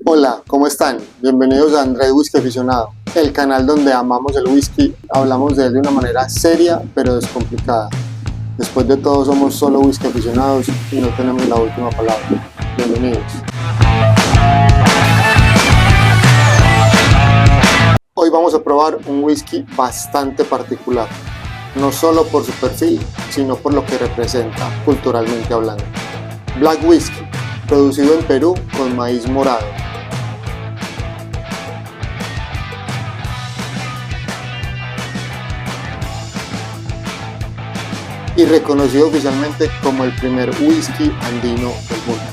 Hola, ¿cómo están? Bienvenidos a Andrés Whisky Aficionado, el canal donde amamos el whisky, hablamos de él de una manera seria pero descomplicada. Después de todo somos solo whisky aficionados y no tenemos la última palabra. Bienvenidos. Hoy vamos a probar un whisky bastante particular, no solo por su perfil, sino por lo que representa culturalmente hablando. Black Whisky, producido en Perú con maíz morado. Y reconocido oficialmente como el primer whisky andino del mundo.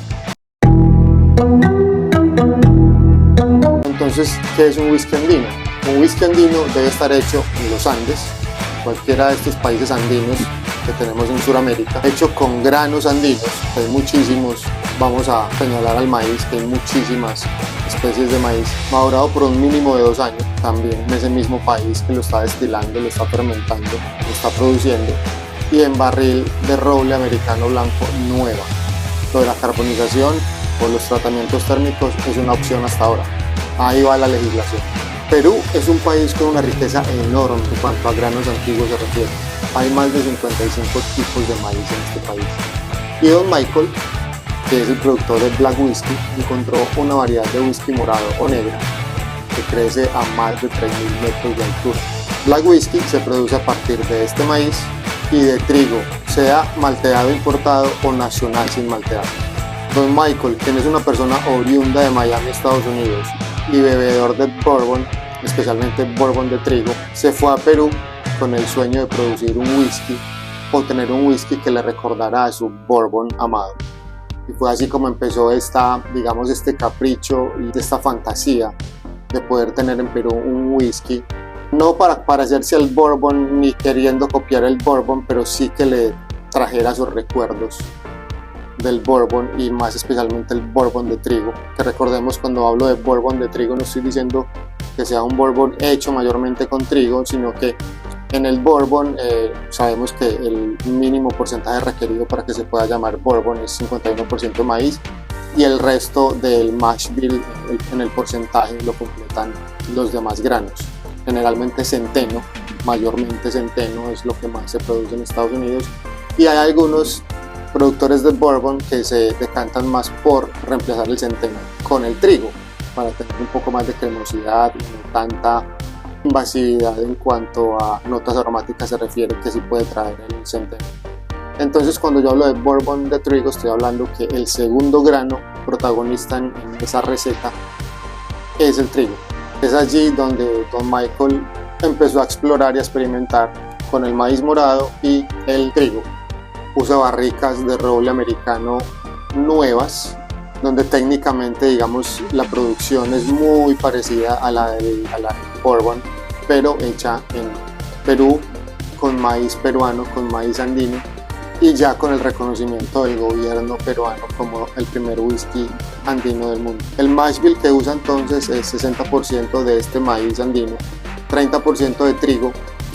Entonces, ¿qué es un whisky andino? Un whisky andino debe estar hecho en los Andes, cualquiera de estos países andinos que tenemos en Sudamérica, hecho con granos andinos, hay muchísimos, vamos a señalar al maíz, que hay muchísimas especies de maíz, madurado por un mínimo de 2 años, también en ese mismo país que lo está destilando, lo está fermentando, lo está produciendo, y en barril de roble americano blanco nueva. Lo de la carbonización o los tratamientos térmicos es una opción hasta ahora. Ahí va la legislación. Perú es un país con una riqueza enorme en cuanto a granos antiguos se refiere. Hay más de 55 tipos de maíz en este país. Y Don Michael, que es el productor del Black Whisky, encontró una variedad de whisky morado o negra que crece a más de 3.000 metros de altura. Black Whisky se produce a partir de este maíz y de trigo, sea malteado importado o nacional sin maltear. Don Michael, quien es una persona oriunda de Miami, Estados Unidos, y bebedor de bourbon, especialmente bourbon de trigo, se fue a Perú con el sueño de producir un whisky o tener un whisky que le recordara a su bourbon amado. Y fue así como empezó este capricho y esta fantasía de poder tener en Perú un whisky, no para parecerse al bourbon ni queriendo copiar el bourbon, pero sí que le trajera sus recuerdos del bourbon y más especialmente el bourbon de trigo, que recordemos, cuando hablo de bourbon de trigo no estoy diciendo que sea un bourbon hecho mayormente con trigo, sino que en el bourbon sabemos que el mínimo porcentaje requerido para que se pueda llamar bourbon es 51% maíz, y el resto del mash bill en el porcentaje lo completan los demás granos. Generalmente centeno, mayormente centeno es lo que más se produce en Estados Unidos, y hay algunos productores de bourbon que se decantan más por reemplazar el centeno con el trigo para tener un poco más de cremosidad y no tanta invasividad en cuanto a notas aromáticas se refiere, que sí puede traer el centeno. Entonces, cuando yo hablo de bourbon de trigo, estoy hablando que el segundo grano protagonista en esa receta es el trigo. Es allí donde Don Michael empezó a explorar y a experimentar con el maíz morado y el trigo. Usa barricas de roble americano nuevas, donde técnicamente, la producción es muy parecida a la de bourbon, pero hecha en Perú, con maíz peruano, con maíz andino, y ya con el reconocimiento del gobierno peruano como el primer whisky andino del mundo. El mash bill que usa entonces es 60% de este maíz andino, 30% de trigo.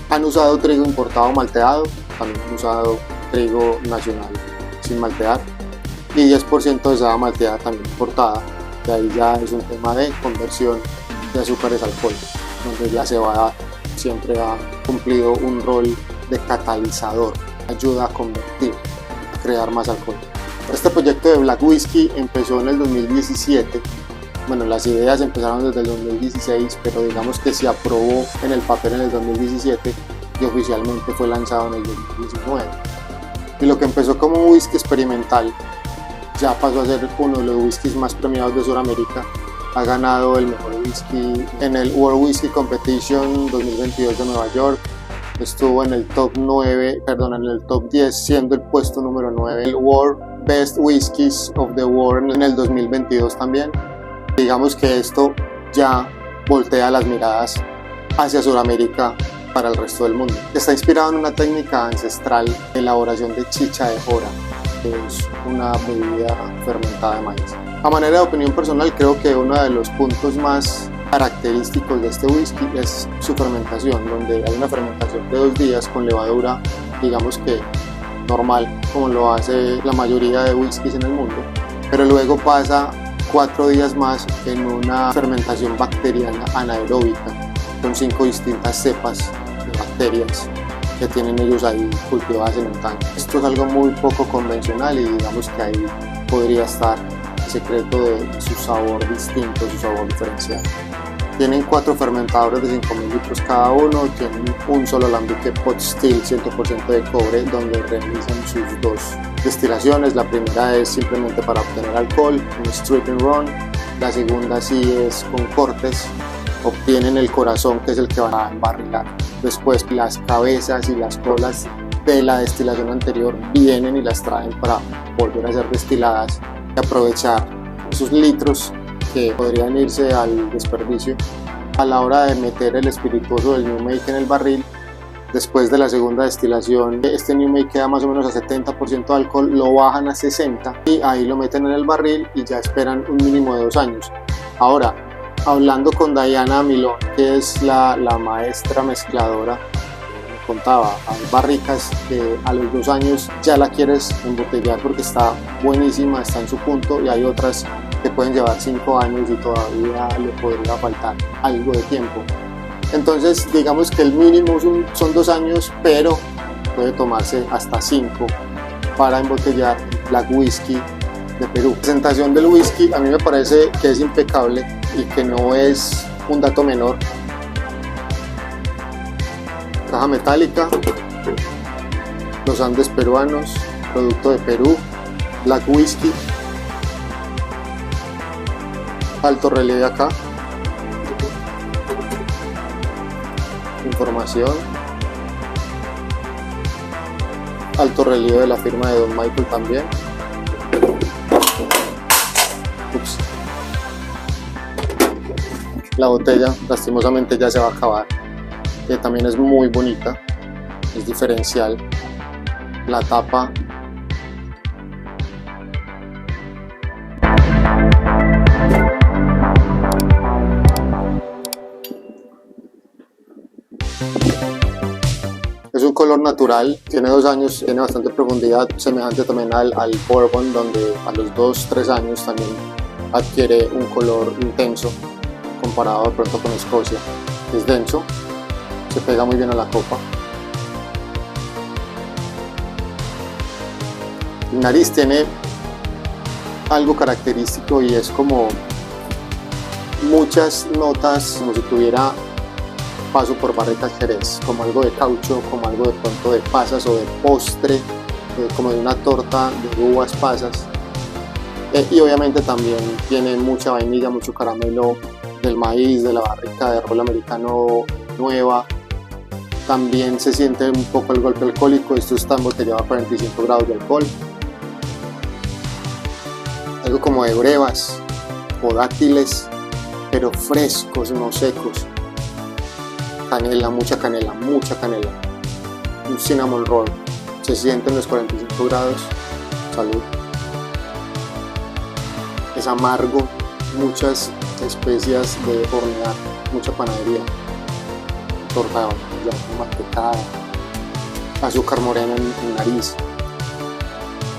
Han usado trigo importado malteado, también han usado trigo nacional sin maltear, y 10% de cebada malteada también importada. De ahí ya es un tema de conversión de azúcares alcohólicos, donde la cebada siempre ha cumplido un rol de catalizador, ayuda a convertir, a crear más alcohol. Este proyecto de Black Whisky empezó en el 2017. Bueno, las ideas empezaron desde el 2016, pero digamos que se aprobó en el papel en el 2017 y oficialmente fue lanzado en el 2019. Y lo que empezó como un whisky experimental ya pasó a ser uno de los whiskies más premiados de Sudamérica. Ha ganado el mejor whisky en el World Whisky Competition 2022 de Nueva York. Estuvo en el top 10, siendo el puesto número 9, el World Best Whiskies of the World en el 2022 también. Digamos que esto ya voltea las miradas hacia Sudamérica para el resto del mundo. Está inspirado en una técnica ancestral de elaboración de chicha de jora, que es una bebida fermentada de maíz. A manera de opinión personal, creo que uno de los puntos más característicos de este whisky es su fermentación, donde hay una fermentación de 2 días con levadura, digamos que normal, como lo hace la mayoría de whiskies en el mundo, pero luego pasa 4 días más en una fermentación bacteriana anaeróbica con 5 distintas cepas de bacterias que tienen ellos ahí cultivadas en un tanque. Esto es algo muy poco convencional y digamos que ahí podría estar el secreto de su sabor distinto, su sabor diferencial. Tienen 4 fermentadores de 5.000 litros cada uno, tienen un solo alambique pot still 100% de cobre donde realizan sus 2 destilaciones. La primera es simplemente para obtener alcohol, un strip and run. La segunda sí es con cortes, obtienen el corazón que es el que van a embarrilar. Después las cabezas y las colas de la destilación anterior vienen y las traen para volver a ser destiladas y aprovechar esos litros que podrían irse al desperdicio a la hora de meter el espirituoso del New Make en el barril. Después de la segunda destilación, este New Make queda más o menos a 70% de alcohol, lo bajan a 60% y ahí lo meten en el barril y ya esperan un mínimo de 2 años. Ahora, hablando con Diana Milón, que es la maestra mezcladora, me contaba, hay barricas que a los 2 años ya la quieres embotellar porque está buenísima, está en su punto, y hay otras que pueden llevar 5 años y todavía le podría faltar algo de tiempo. Entonces digamos que el mínimo son 2 años, pero puede tomarse hasta 5 para embotellar Black Whisky de Perú. La presentación del whisky a mí me parece que es impecable y que no es un dato menor. Caja metálica, los Andes peruanos, producto de Perú, Black Whisky, alto relieve acá, información, alto relieve de la firma de Don Michael también. Ups. La botella lastimosamente ya se va a acabar, que también es muy bonita, es diferencial. La tapa es un color natural, tiene 2 años, tiene bastante profundidad, semejante también al Bourbon, donde a los 2-3 años también adquiere un color intenso comparado de pronto con Escocia. Es denso, se pega muy bien a la copa. El nariz tiene algo característico y es como muchas notas, como si tuviera paso por barricas Jerez, como algo de caucho, como algo de pronto de pasas o de postre, como de una torta de uvas pasas. Y obviamente también tiene mucha vainilla, mucho caramelo del maíz, de la barrica de roble americano nueva. También se siente un poco el golpe alcohólico. Esto está embotellado a 45 grados de alcohol. Algo como de brevas o dátiles, pero frescos, no secos. Canela, mucha canela, mucha canela. Un cinnamon roll. Se siente en los 45 grados. Salud. Es amargo, muchas especias de hornear, mucha panadería, torta de vainilla, mantecada, azúcar morena en nariz.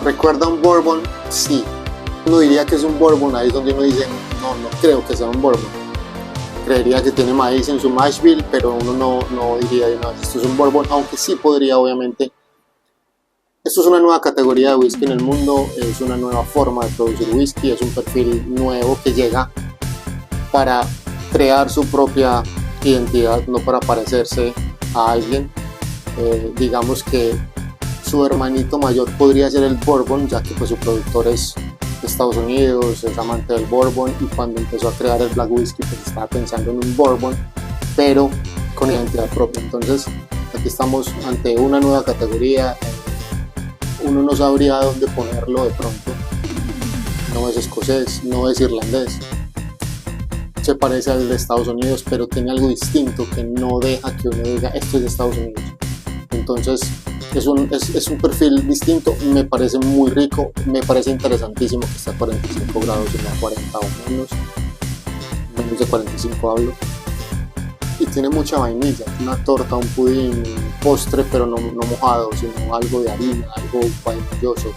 ¿Recuerda un Bourbon? Sí. Uno diría que es un Bourbon, ahí es donde uno dice, no creo que sea un Bourbon. Creería que tiene maíz en su mash bill, pero uno no diría de una vez, esto es un Bourbon, aunque sí podría, obviamente. Esto es una nueva categoría de whisky en el mundo, es una nueva forma de producir whisky, es un perfil nuevo que llega para crear su propia identidad, no para parecerse a alguien. Digamos que su hermanito mayor podría ser el Bourbon, ya que pues, su productor es de Estados Unidos, es amante del Bourbon, y cuando empezó a crear el Black Whisky pues estaba pensando en un Bourbon, pero con identidad propia. Entonces aquí estamos ante una nueva categoría. Uno no sabría dónde ponerlo de pronto. No es escocés, no es irlandés. Se parece al de Estados Unidos, pero tiene algo distinto que no deja que uno diga esto es de Estados Unidos. Entonces es un perfil distinto, me parece muy rico, me parece interesantísimo que está a 45 grados y no a 40 o menos de 45 hablo. Y tiene mucha vainilla, una torta, un pudín, un postre, pero no mojado, sino algo de harina, algo vainilloso.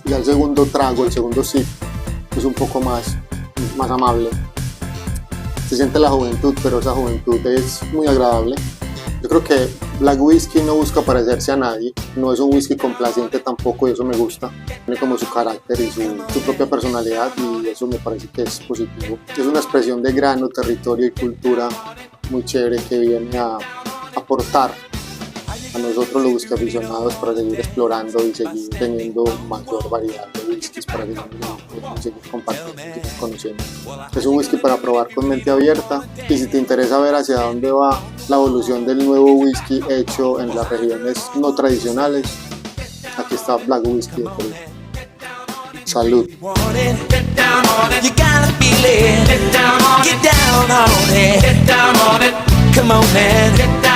Y al segundo trago, el segundo sip, es un poco más amable. Se siente la juventud, pero esa juventud es muy agradable. Yo creo que Black Whisky no busca parecerse a nadie, no es un whisky complaciente tampoco, y eso me gusta. Tiene como su carácter y su propia personalidad, y eso me parece que es positivo. Es una expresión de grano, territorio y cultura muy chévere que viene a aportar a nosotros los whisky aficionados para seguir explorando y seguir teniendo mayor variedad de whiskies para seguir compartiendo y conociendo. Es un whisky para probar con mente abierta, y si te interesa ver hacia dónde va la evolución del nuevo whisky hecho en las regiones no tradicionales, aquí está Black Whisky de Perú. Salud. Come on, man.